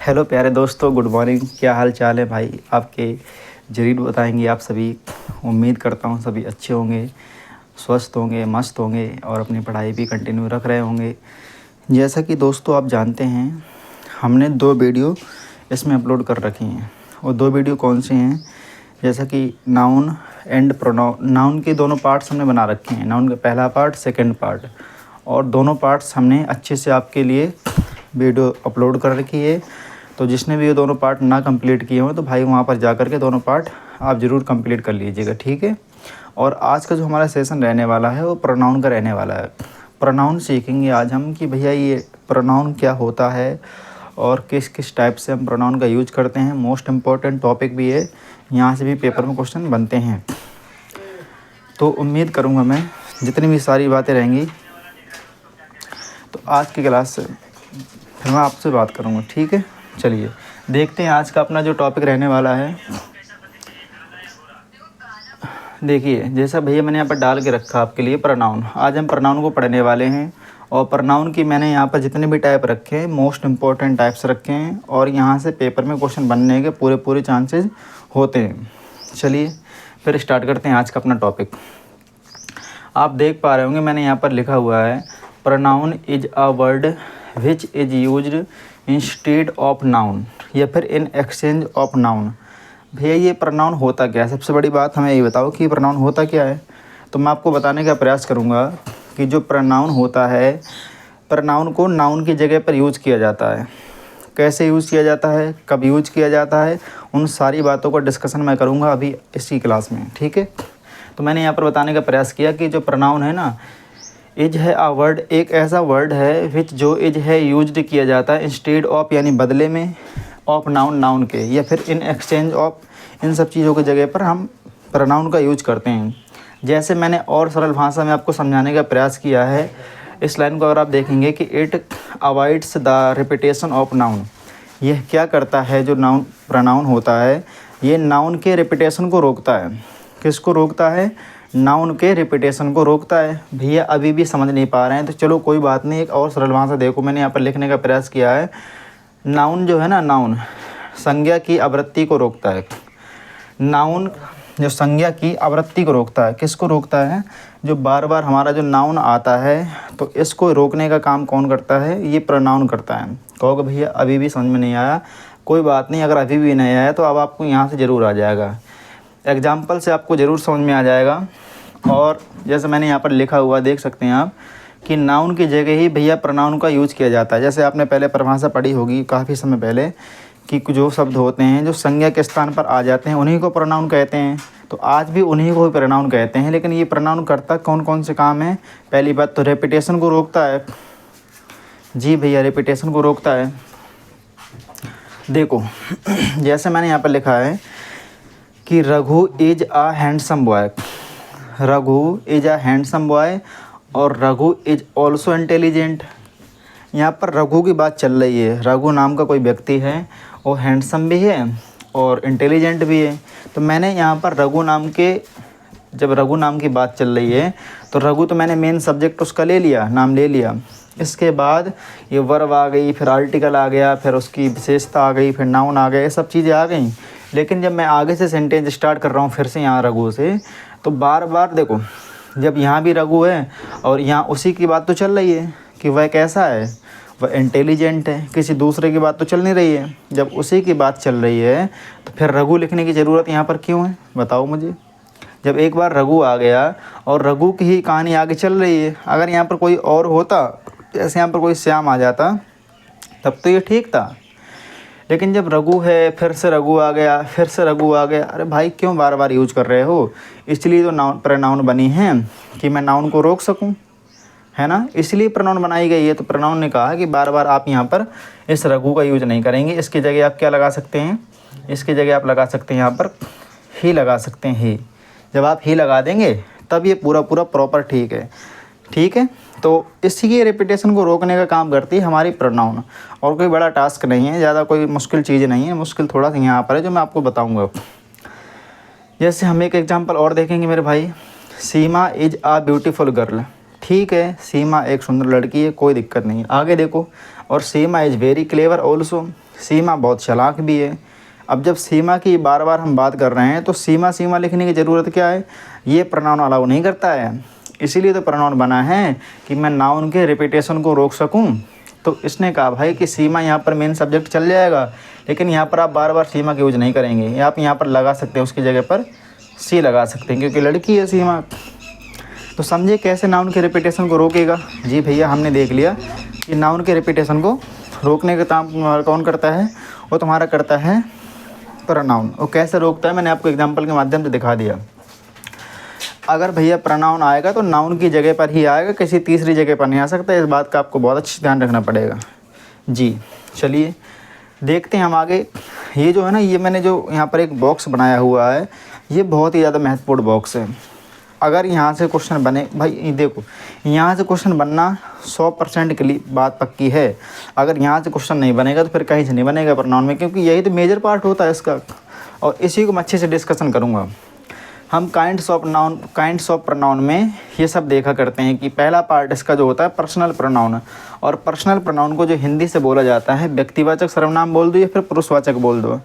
Hello प्यारे दोस्तों, good morning. क्या हाल चाल है भाई आपके? ज़रूर बताएंगे आप सभी। उम्मीद करता हूँ सभी अच्छे होंगे, स्वस्थ होंगे, मस्त होंगे और अपनी पढ़ाई भी कंटिन्यू रख रहे होंगे। जैसा कि दोस्तों आप जानते हैं, हमने 2 वीडियो इसमें अपलोड कर रखी हैं। और 2 वीडियो कौन से हैं? जैसा कि नाउन एंड प्रोनाउन, नाउन के दोनों पार्ट्स हमने बना रखे हैं। नाउन का पहला पार्ट, सेकंड पार्ट, और दोनों पार्ट्स हमने अच्छे से आपके लिए वीडियो अपलोड कर रखी है। तो जिसने भी ये दोनों पार्ट ना कंप्लीट किए हों तो भाई वहाँ पर जा कर के दोनों पार्ट आप ज़रूर कंप्लीट कर लीजिएगा, ठीक है। और आज का जो हमारा सेशन रहने वाला है वो प्रोनाउन का रहने वाला है। प्रोनाउन सीखेंगे आज हम कि भैया ये प्रोनाउन क्या होता है और किस किस टाइप से हम प्रोनाउन का यूज करते हैं। मोस्ट इम्पॉर्टेंट टॉपिक भी है, यहाँ से भी पेपर में क्वेश्चन बनते हैं। तो उम्मीद करूँगा मैं जितनी भी सारी बातें रहेंगी तो आज की क्लास से फिर मैं आपसे बात करूँगा, ठीक है। चलिए देखते हैं आज का अपना जो टॉपिक रहने वाला है। देखिए जैसा भैया मैंने यहाँ पर डाल के रखा आपके लिए प्रोनाउन। आज हम प्रोनाउन को पढ़ने वाले हैं और प्रोनाउन की मैंने यहाँ पर जितने भी टाइप रखे हैं मोस्ट इम्पॉर्टेंट टाइप्स रखे हैं और यहाँ से पेपर में क्वेश्चन बनने के पूरे चांसेस होते हैं। चलिए फिर स्टार्ट करते हैं आज का अपना टॉपिक। आप देख पा रहे होंगे मैंने यहाँ पर लिखा हुआ है pronoun is a word which is used instead of noun या फिर इन एक्सचेंज ऑफ नाउन। भैया ये प्रोनाउन होता क्या है? सबसे बड़ी बात हमें ये बताओ कि प्रोनाउन होता क्या है। तो मैं आपको बताने का प्रयास करूँगा कि जो प्रोनाउन होता है, प्रोनाउन को नाउन की जगह पर यूज़ किया जाता है। कैसे यूज़ किया जाता है, कब यूज किया जाता है, उन सारी बातों का डिस्कशन मैं करूँगा अभी इसी क्लास में, ठीक है। तो मैंने यहाँ पर बताने का प्रयास किया कि जो प्रोनाउन है ना, इज है अ वर्ड, एक ऐसा वर्ड है विच जो इज है यूज्ड किया जाता है इंस्टेड ऑफ यानी बदले में, ऑफ नाउन नाउन के, या फिर इन एक्सचेंज ऑफ, इन सब चीज़ों की जगह पर हम प्रोनाउन का यूज करते हैं। जैसे मैंने और सरल भाषा में आपको समझाने का प्रयास किया है, इस लाइन को अगर आप देखेंगे कि it avoids the repetition of noun. यह क्या करता है? जो नाउन प्रोनाउन होता है ये नाउन के रिपीटेशन को रोकता है। किसको रोकता है? नाउन के रिपीटेशन को रोकता है। भैया अभी भी समझ नहीं पा रहे हैं तो चलो कोई बात नहीं, एक और सरल भाषा देखो मैंने यहाँ पर लिखने का प्रयास किया है। नाउन जो है ना, नाउन संज्ञा की आवृत्ति को रोकता है। नाउन जो संज्ञा की आवृत्ति को रोकता है, किसको रोकता है? जो बार बार हमारा जो नाउन आता है तो इसको रोकने का काम कौन करता है? ये प्रोनाउन करता है। कहोगे भैया अभी भी समझ में नहीं आया, कोई बात नहीं, अगर अभी भी नहीं आया तो अब आपको यहाँ से ज़रूर आ जाएगा, एग्जाम्पल से आपको ज़रूर समझ में आ जाएगा। और जैसे मैंने यहाँ पर लिखा हुआ देख सकते हैं आप कि नाउन की जगह ही भैया प्रोनाउन का यूज़ किया जाता है। जैसे आपने पहले परिभाषा पढ़ी होगी काफ़ी समय पहले कि जो शब्द होते हैं जो संज्ञा के स्थान पर आ जाते हैं उन्हीं को प्रोनाउन कहते हैं। तो आज भी उन्हीं को प्रोनाउन कहते हैं। लेकिन ये प्रोनाउन करता कौन कौन से काम है? पहली बात तो रेपिटेशन को रोकता है। जी भैया रेपिटेशन को रोकता है। देखो जैसे मैंने यहाँ पर लिखा है कि Raghu is a handsome boy. Raghu is a handsome boy और रघु इज ऑल्सो इंटेलिजेंट। यहाँ पर रघु की बात चल रही है। रघु नाम का कोई व्यक्ति है, वो हैंडसम भी है और इंटेलिजेंट भी है। तो मैंने यहाँ पर रघु नाम के, जब रघु नाम की बात चल रही है तो रघु तो मैंने मेन सब्जेक्ट उसका ले लिया, नाम ले लिया। इसके बाद ये वर्ब आ गई, फिर आर्टिकल आ गया, फिर उसकी विशेषता आ गई, फिर नाउन आ गया, ये सब चीज़ें आ गई। लेकिन जब मैं आगे से सेंटेंस स्टार्ट कर रहा हूँ फिर से यहाँ रघु से, तो बार बार देखो जब यहाँ भी रघु है और यहाँ उसी की बात तो चल रही है कि वह कैसा है, वह इंटेलिजेंट है, किसी दूसरे की बात तो चल नहीं रही है। जब उसी की बात चल रही है तो फिर रघु लिखने की ज़रूरत यहाँ पर क्यों है, बताओ मुझे। जब एक बार रघु आ गया और रघु की ही कहानी आगे चल रही है, अगर यहाँ पर कोई और होता, जैसे यहाँ पर कोई श्याम आ जाता, तब तो ये ठीक था। लेकिन जब रघु है, फिर से रघु आ गया, फिर से रघु आ गया, अरे भाई क्यों बार बार यूज कर रहे हो? इसलिए तो नाउन प्रोनाउन बनी है कि मैं नाउन को रोक सकूं, है ना, इसलिए प्रोनाउन बनाई गई है। तो प्रोनाउन ने कहा कि बार बार आप यहाँ पर इस रघु का यूज नहीं करेंगे। इसकी जगह आप क्या लगा सकते हैं? इसकी जगह आप लगा सकते हैं यहाँ पर ही लगा सकते हैं, ही। जब आप ही लगा देंगे तब ये पूरा प्रॉपर ठीक है, ठीक है। तो इसी की रेपिटेशन को रोकने का काम करती है हमारी प्रोनाउन, और कोई बड़ा टास्क नहीं है, ज़्यादा कोई मुश्किल चीज़ नहीं है। मुश्किल थोड़ा सा यहाँ पर है जो मैं आपको बताऊँगा। जैसे हम एक एग्जांपल और देखेंगे मेरे भाई, सीमा इज़ अ ब्यूटीफुल गर्ल, ठीक है, सीमा एक सुंदर लड़की है, कोई दिक्कत नहीं। आगे देखो, और सीमा इज़ वेरी क्लेवर ऑल्सो, सीमा बहुत चालाक भी है। अब जब सीमा की बार बार हम बात कर रहे हैं तो सीमा सीमा लिखने की ज़रूरत क्या है, ये प्रोनाउन अलाउ नहीं करता है, इसीलिए तो प्रोनाउन बना है कि मैं नाउन के रिपीटेशन को रोक सकूं। तो इसने कहा भाई कि सीमा यहाँ पर मेन सब्जेक्ट चल जाएगा, लेकिन यहाँ पर आप बार बार सीमा का यूज नहीं करेंगे, आप यहाँ पर लगा सकते हैं, उसकी जगह पर सी लगा सकते हैं क्योंकि लड़की है सीमा। तो समझे कैसे नाउन के रिपीटेशन को रोकेगा। जी भैया, हमने देख लिया कि नाउन के रिपीटेशन को रोकने का काम कौन करता है, वो तुम्हारा करता है प्रोनाउन। और कैसे रोकता है मैंने आपको एग्जांपल के माध्यम से दिखा दिया। अगर भैया प्रोनाउन आएगा तो नाउन की जगह पर ही आएगा, किसी तीसरी जगह पर नहीं आ सकता। इस बात का आपको बहुत अच्छी ध्यान रखना पड़ेगा। जी चलिए देखते हैं हम आगे। ये जो है ना, ये मैंने जो यहाँ पर एक बॉक्स बनाया हुआ है, ये बहुत ही ज़्यादा महत्वपूर्ण बॉक्स है। अगर यहाँ से क्वेश्चन बने, भाई देखो यहाँ से क्वेश्चन बनना 100% के लिए बात पक्की है। अगर यहाँ से क्वेश्चन नहीं बनेगा तो फिर कहीं से नहीं बनेगा प्रोनाउन में, क्योंकि यही तो मेजर पार्ट होता है इसका, और इसी को मैं अच्छे से डिस्कशन करूँगा। हम काइंड्स ऑफ प्रोनाउन में ये सब देखा करते हैं कि पहला पार्ट इसका जो होता है पर्सनल प्रोनाउन, और पर्सनल प्रोनाउन को जो हिंदी से बोला जाता है व्यक्तिवाचक सर्वनाम बोल दो या फिर पुरुषवाचक बोल दो,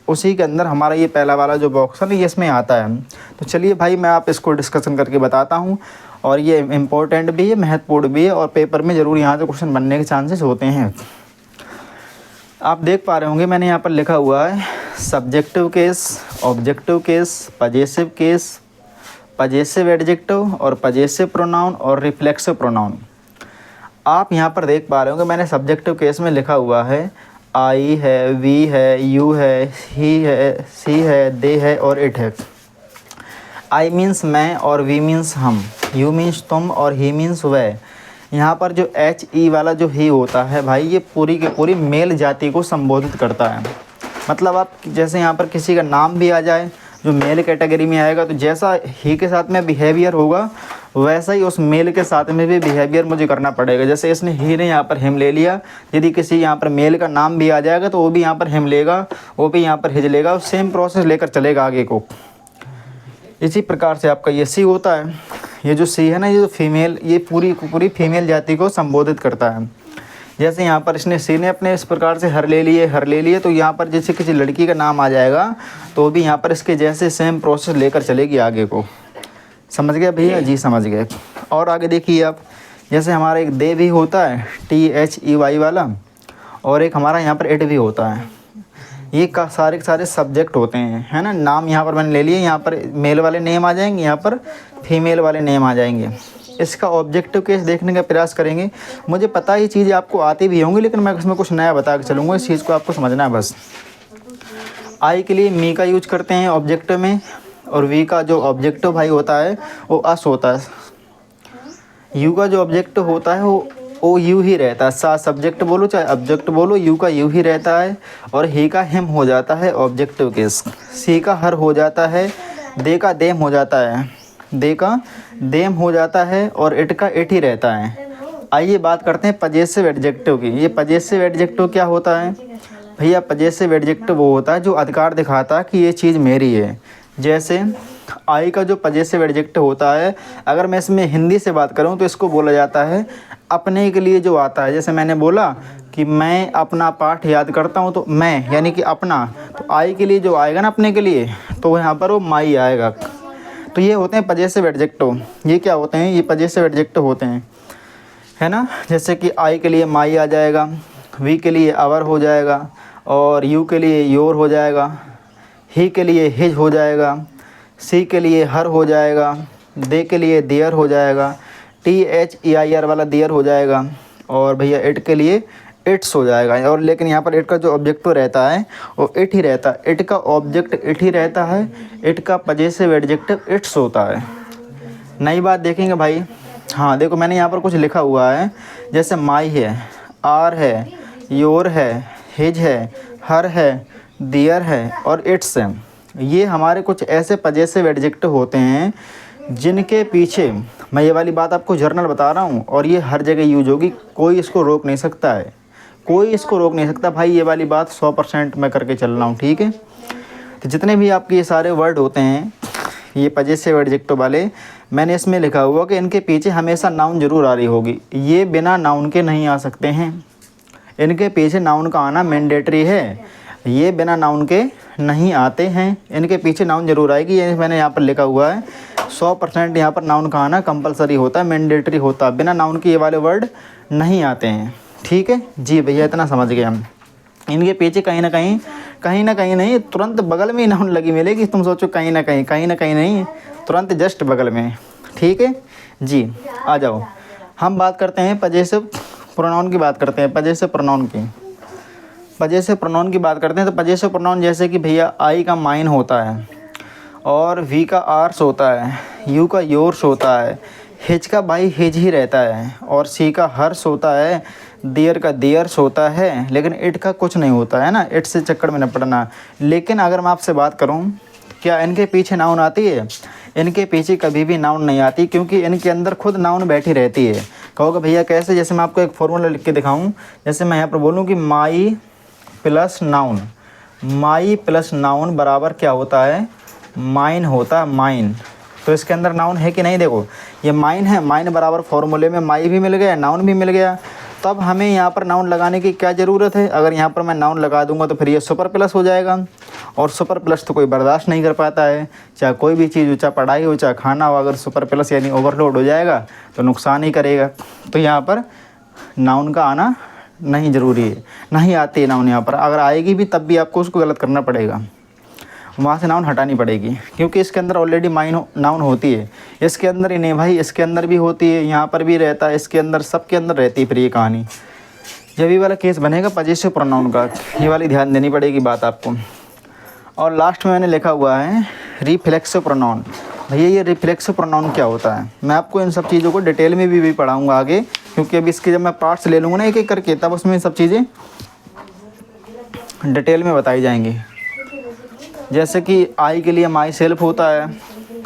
उसी के अंदर हमारा ये पहला वाला जो बॉक्स है ना, ये इसमें आता है। तो चलिए भाई, मैं आप इसको डिस्कशन करके बताता हूँ, और ये इम्पोर्टेंट भी है, महत्वपूर्ण भी है, और पेपर में ज़रूर यहाँ से क्वेश्चन बनने के चांसेस होते हैं। आप देख पा रहे होंगे मैंने यहाँ पर लिखा हुआ है subjective case, objective case, possessive case, possessive adjective और पजेसिव प्रोनाउन और रिफ्लेक्सिव प्रोनाउन। आप यहाँ पर देख पा रहे होंगे मैंने सब्जेक्टिव केस में लिखा हुआ है आई है, वी है, यू है, ही है, सी है, दे है और इट है। आई मीन्स मैं और वी मीन्स हम, यू मीन्स तुम और ही मीन्स वह। यहाँ पर जो एच ई वाला जो ही होता है भाई, ये पूरी की पूरी मेल जाति को संबोधित करता है। मतलब आप जैसे यहाँ पर किसी का नाम भी आ जाए जो मेल कैटेगरी में आएगा, तो जैसा ही के साथ में बिहेवियर होगा वैसा ही उस मेल के साथ में भी बिहेवियर मुझे करना पड़ेगा। जैसे इसने ही ने यहाँ पर हिम ले लिया, यदि किसी यहाँ पर मेल का नाम भी आ जाएगा तो वो भी यहाँ पर हिम लेगा, वो भी यहाँ पर हिज लेगा, सेम प्रोसेस लेकर चलेगा आगे को। इसी प्रकार से आपका ये सी होता है। ये जो सी है ना, ये जो फीमेल, ये पूरी फीमेल जाति को संबोधित करता है। जैसे यहाँ पर इसने सी ने अपने इस प्रकार से हर ले लिए, तो यहाँ पर जैसे किसी लड़की का नाम आ जाएगा तो भी यहाँ पर इसके जैसे सेम प्रोसेस लेकर चलेगी आगे को। समझ गए भैया? जी समझ गए। और आगे देखिए आप, जैसे हमारा एक दे भी होता है THEY वाला, और एक हमारा यहाँ पर इट भी होता है। ये का सारे के सारे सब्जेक्ट होते हैं, है ना। नाम यहाँ पर मैंने ले लिए, यहाँ पर मेल वाले नेम आ जाएंगे, यहाँ पर फीमेल वाले नेम आ जाएंगे। इसका ऑब्जेक्टिव केस देखने का प्रयास करेंगे। मुझे पता ये चीज़ें आपको आती भी होंगी, लेकिन मैं इसमें कुछ नया बता के चलूँगा, इस चीज़ को आपको समझना है बस। आई के लिए मी का यूज करते हैं ऑब्जेक्टिव में, और वी का जो ऑब्जेक्टिव भाई होता है वो अस होता है। यू का जो ऑब्जेक्टिव होता है वो यू ही रहता है। सा सब्जेक्ट बोलो चाहे ऑब्जेक्ट बोलो, यू का यू ही रहता है, और ही का हिम हो जाता है ऑब्जेक्टिव केस। सी का हर हो जाता है, दे का देम हो जाता है, दे का देम हो जाता है, और इट का इट ही रहता है। आइए बात करते हैं पजेसिव एडजेक्टिव की। ये पजेसिव एडजेक्टिव क्या होता है भैया? पजेसिव एडजेक्टिव वो होता है जो अधिकार दिखाता है कि ये चीज़ मेरी है। जैसे आई का जो पजेसिव एडजेक्टिव होता है, अगर मैं इसमें हिंदी से बात करूं तो इसको बोला जाता है अपने के लिए जो आता है। जैसे मैंने बोला कि मैं अपना पाठ याद करता हूं, तो मैं यानी कि अपना, तो आई के लिए जो आएगा ना अपने के लिए, तो यहाँ पर वो माई आएगा। तो ये होते हैं पजेसिव एडजेक्टिव। ये क्या होते हैं? ये पजेसिव एडजेक्टिव होते हैं, है ना। जैसे कि आई के लिए माई आ जाएगा, वी के लिए आवर हो जाएगा, और यू के लिए योर हो जाएगा, ही के लिए हिज हो जाएगा, सी के लिए हर हो जाएगा, दे के लिए देयर हो जाएगा, THEIR वाला देयर हो जाएगा, और भैया इट के लिए इट्स हो जाएगा। और लेकिन यहाँ पर इट का जो ऑब्जेक्टिव रहता है वो इट ही रहता है। इट का ऑब्जेक्ट इट ही रहता है, इट का पजेसिव एडजेक्टिव इट्स होता है। नई बात देखेंगे भाई। हाँ देखो, मैंने यहाँ पर कुछ लिखा हुआ है, जैसे माई है, आर है, योर है, हिज है, हर है, देयर है और इट्स है। ये हमारे कुछ ऐसे पजेसिव एडजेक्टिव होते हैं जिनके पीछे, मैं ये वाली बात आपको जर्नल बता रहा हूँ, और ये हर जगह यूज होगी, कोई इसको रोक नहीं सकता है, कोई इसको रोक नहीं सकता भाई। ये वाली बात 100% मैं करके चल रहा हूँ, ठीक है। तो जितने भी आपके ये सारे वर्ड होते हैं, ये पजेसिव एडजेक्टिव वाले, मैंने इसमें लिखा हुआ कि इनके पीछे हमेशा नाउन जरूर आ रही होगी। ये बिना नाउन के नहीं आ सकते हैं, इनके पीछे नाउन का आना मैंडेटरी है। ये बिना नाउन के नहीं आते हैं, इनके पीछे नाउन जरूर आएगी। ये मैंने यहाँ पर लिखा हुआ है 100% यहाँ पर नाउन का आना कंपलसरी होता है, मैंडेटरी होता है। बिना नाउन के ये वाले वर्ड नहीं आते हैं। ठीक है जी भैया, इतना समझ गए हम। इनके पीछे कहीं ना कहीं नहीं, तुरंत बगल में ही नाउन लगी मिलेगी। तुम सोचो कहीं ना कहीं नहीं, तुरंत जस्ट बगल में। ठीक है जी, आ जाओ हम बात करते हैं पजेसिव प्रोनाउन की बात करते हैं। पजेसिव प्रोनाउन की बात करते हैं। तो पजेसिव प्रोनाउन जैसे कि भैया आई का माइन होता है, और वी का आर्स होता है, यू का योर्स होता है, हिज का भाई हिज ही रहता है, और सी का हर्ष होता है, देयर का देयर्स होता है, लेकिन इट का कुछ नहीं होता है ना, इट से चक्कर में न पड़ना। लेकिन अगर मैं आपसे बात करूं, क्या इनके पीछे नाउन आती है? इनके पीछे कभी भी नाउन नहीं आती, क्योंकि इनके अंदर खुद नाउन बैठी रहती है। कहोगे भैया कैसे? जैसे मैं आपको एक फॉर्मूला लिख के दिखाऊं। जैसे मैं यहाँ पर बोलूँ कि माई प्लस नाउन बराबर क्या होता है? माइन होता है, माइन। तो इसके अंदर नाउन है कि नहीं? देखो ये माइन है, माइन बराबर फॉर्मूले में माई भी मिल गया, नाउन भी मिल गया। तब हमें यहाँ पर नाउन लगाने की क्या ज़रूरत है? अगर यहाँ पर मैं नाउन लगा दूंगा तो फिर ये सुपर प्लस हो जाएगा, और सुपर प्लस तो कोई बर्दाश्त नहीं कर पाता है। चाहे कोई भी चीज़ हो, चाहे पढ़ाई हो, चाहे खाना हो, अगर सुपर प्लस यानी ओवरलोड हो जाएगा तो नुकसान ही करेगा। तो यहाँ पर नाउन का आना नहीं ज़रूरी है, नहीं आती है नाउन यहाँ पर। अगर आएगी भी तब भी आपको उसको गलत करना पड़ेगा, वहाँ से नाउन हटानी पड़ेगी, क्योंकि इसके अंदर ऑलरेडी नाउन होती है। इसके अंदर ही नहीं भाई, इसके अंदर भी होती है, यहाँ पर भी रहता है, इसके अंदर सबके अंदर रहती है। फिर ये कहानी जब ये वाला केस बनेगा पजेसिव प्रोनाउन का, ये वाली ध्यान देनी पड़ेगी बात आपको। और लास्ट में मैंने लिखा हुआ है रिफ्लेक्सिव प्रोनाउन। भैया ये रिफ्लेक्सिव प्रोनाउन क्या होता है? मैं आपको इन सब चीज़ों को डिटेल में भी पढ़ाऊँगा आगे, क्योंकि अभी इसके जब मैं पार्ट्स ले लूँगा ना एक एक करके, तब उसमें सब चीज़ें डिटेल में बताई जाएंगी। जैसे कि आई के लिए माई सेल्फ होता है,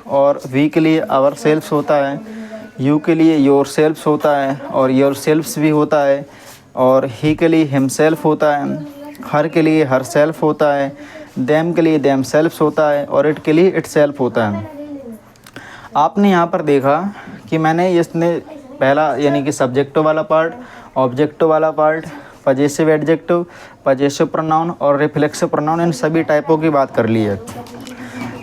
और वी के लिए आवर सेल्फ्स होता है, यू के लिए योर सेल्फ्स होता है, और योर सेल्फ्स भी होता है, और ही के लिए हिम सेल्फ होता है, हर के लिए हर सेल्फ होता है, देम के लिए देम सेल्फ्स होता है, और इट के लिए इट सेल्फ होता है। आपने यहाँ पर देखा कि मैंने इसने पहला यानी कि सब्जेक्टिव वाला पार्ट, ऑब्जेक्टिव वाला part, possessive adjective, possessive pronoun और रिफ्लेक्सिव प्रोनाउन, इन सभी टाइपों की बात कर ली है।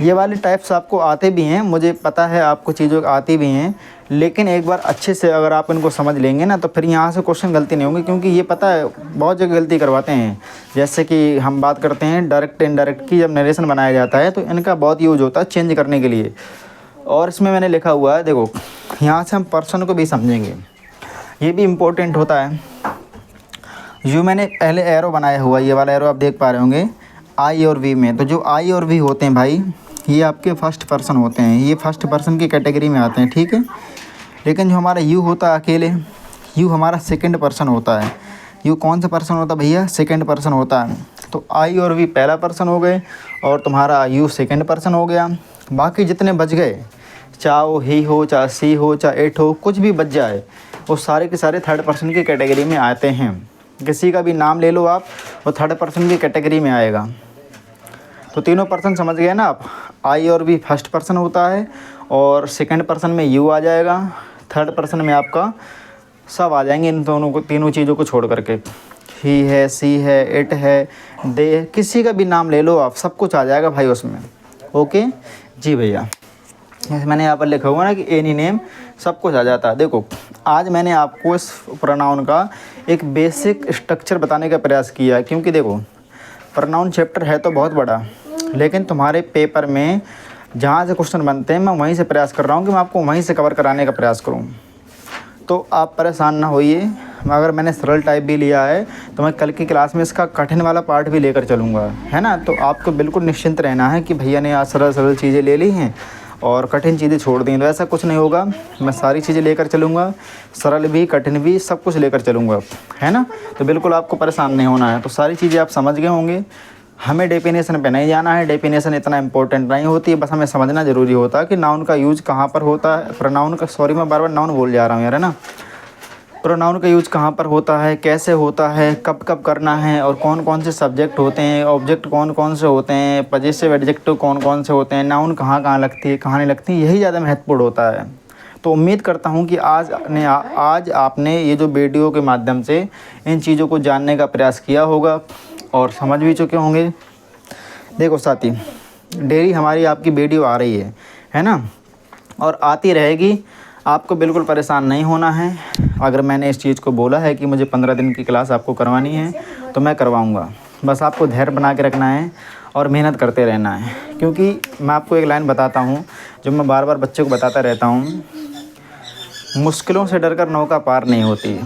ये वाले टाइप्स आपको आते भी हैं, मुझे पता है आपको चीज़ों आती भी हैं, लेकिन एक बार अच्छे से अगर आप इनको समझ लेंगे ना तो फिर यहाँ से क्वेश्चन गलती नहीं होंगी। क्योंकि ये पता है बहुत जगह गलती करवाते हैं। जैसे कि हम बात करते हैं डायरेक्ट इनडायरेक्ट की, जब नरेशन बनाया जाता है तो इनका बहुत यूज होता है चेंज करने के लिए। और इसमें मैंने लिखा हुआ है, देखो यहाँ से हम पर्सन को भी समझेंगे, ये भी इम्पोर्टेंट होता है। जो मैंने पहले एरो बनाया हुआ, ये वाला एरो आप देख पा रहे होंगे आई और वी में। तो जो आई और वी होते हैं भाई, ये आपके फर्स्ट पर्सन होते हैं, ये फर्स्ट पर्सन की कैटेगरी में आते हैं, ठीक है। लेकिन जो हमारा यू होता है अकेले, यू हमारा सेकंड पर्सन होता है। यू कौन सा पर्सन होता है भैया? सेकंड पर्सन होता है। तो आई और वी पहला पर्सन हो गए, और तुम्हारा यू सेकंड पर्सन हो गया। बाकी जितने बच गए, चाहे वो ही हो, चाहे सी हो, चाहे इट हो, कुछ भी बच जाए, वो सारे के सारे थर्ड पर्सन की कैटेगरी में आते हैं। किसी का भी नाम ले लो आप, वो थर्ड पर्सन की कैटेगरी में आएगा। तो तीनों पर्सन समझ गए ना आप? आई और वी फर्स्ट पर्सन होता है, और सेकंड पर्सन में यू आ जाएगा, थर्ड पर्सन में आपका सब आ जाएंगे, इन दोनों को, तीनों चीज़ों को छोड़ करके। ही है, सी है, इट है, दे है, किसी का भी नाम ले लो आप, सब कुछ आ जाएगा भाई उसमें। ओके जी भैया, मैंने यहाँ पर लिखा हुआ ना कि एनी नेम, सब कुछ आ जाता है। देखो आज मैंने आपको इस प्रोनाउन का एक बेसिक स्ट्रक्चर बताने का प्रयास किया है, क्योंकि देखो प्रोनाउन चैप्टर है तो बहुत बड़ा, लेकिन तुम्हारे पेपर में जहाँ से क्वेश्चन बनते हैं मैं वहीं से प्रयास कर रहा हूँ कि मैं आपको वहीं से कवर कराने का प्रयास करूँ। तो आप परेशान ना होइए, अगर मैंने सरल टाइप भी लिया है तो मैं कल की क्लास में इसका कठिन वाला पार्ट भी लेकर चलूँगा, है ना। तो आपको बिल्कुल निश्चिंत रहना है कि भैया ने आज सरल सरल चीज़ें ले ली हैं और कठिन चीज़ें छोड़ दी। तो ऐसा कुछ नहीं होगा, मैं सारी चीज़ें लेकर चलूँगा, सरल भी कठिन भी सब कुछ लेकर चलूँगा, है ना। तो बिल्कुल आपको परेशान नहीं होना है। तो सारी चीज़ें आप समझ गए होंगे। हमें डेफिनेशन पे नहीं जाना है, डेफिनेशन इतना इंपॉर्टेंट नहीं होती है, बस हमें समझना ज़रूरी होता है कि नाउन का यूज कहाँ पर होता है, प्रोनाउन का, सॉरी मैं बार बार नाउन बोल जा रहा हूँ यार, है ना। प्रोनाउन का यूज़ कहाँ पर होता है, कैसे होता है, कब कब करना है और कौन कौन से सब्जेक्ट होते हैं, ऑब्जेक्ट कौन कौन से होते हैं, पजेसिव एडजेक्टिव कौन कौन से होते हैं, नाउन कहाँ कहाँ लगती है, कहाँ नहीं लगती, यही ज़्यादा महत्वपूर्ण होता है। तो उम्मीद करता हूँ कि आज आपने ये जो वीडियो के माध्यम से इन चीज़ों को जानने का प्रयास किया होगा और समझ भी चुके होंगे। देखो साथी, डेली हमारी आपकी वीडियो आ रही है ना, और आती रहेगी। आपको बिल्कुल परेशान नहीं होना है। अगर मैंने इस चीज़ को बोला है कि मुझे 15 दिन की क्लास आपको करवानी है तो मैं करवाऊँगा। बस आपको धैर्य बना के रखना है और मेहनत करते रहना है। क्योंकि मैं आपको एक लाइन बताता हूँ जो मैं बार बार बच्चे को बताता रहता हूँ, मुश्किलों से डरकर नौका पार नहीं होती,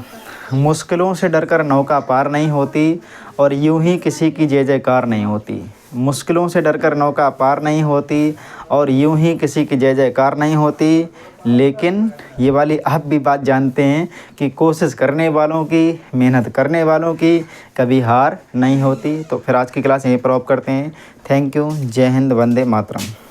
मुश्किलों से डरकर नौका पार नहीं होती और यूं ही किसी की जय जयकार नहीं होती। मुश्किलों से डरकर नौका पार नहीं होती और यूं ही किसी की जय जयकार नहीं होती। लेकिन ये वाली आप भी बात जानते हैं कि कोशिश करने वालों की, मेहनत करने वालों की कभी हार नहीं होती। तो फिर आज की क्लास यहीं पर ऑफ करते हैं। Thank you. जय हिंद, वंदे मातरम।